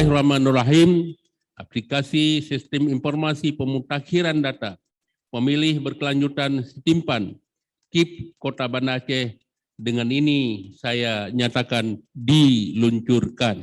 Bismillahirrahmanirrahim. Aplikasi Sistem Informasi Pemutakhiran Data Pemilih Berkelanjutan Stimpan KIP Kota Banda Aceh dengan ini saya nyatakan diluncurkan.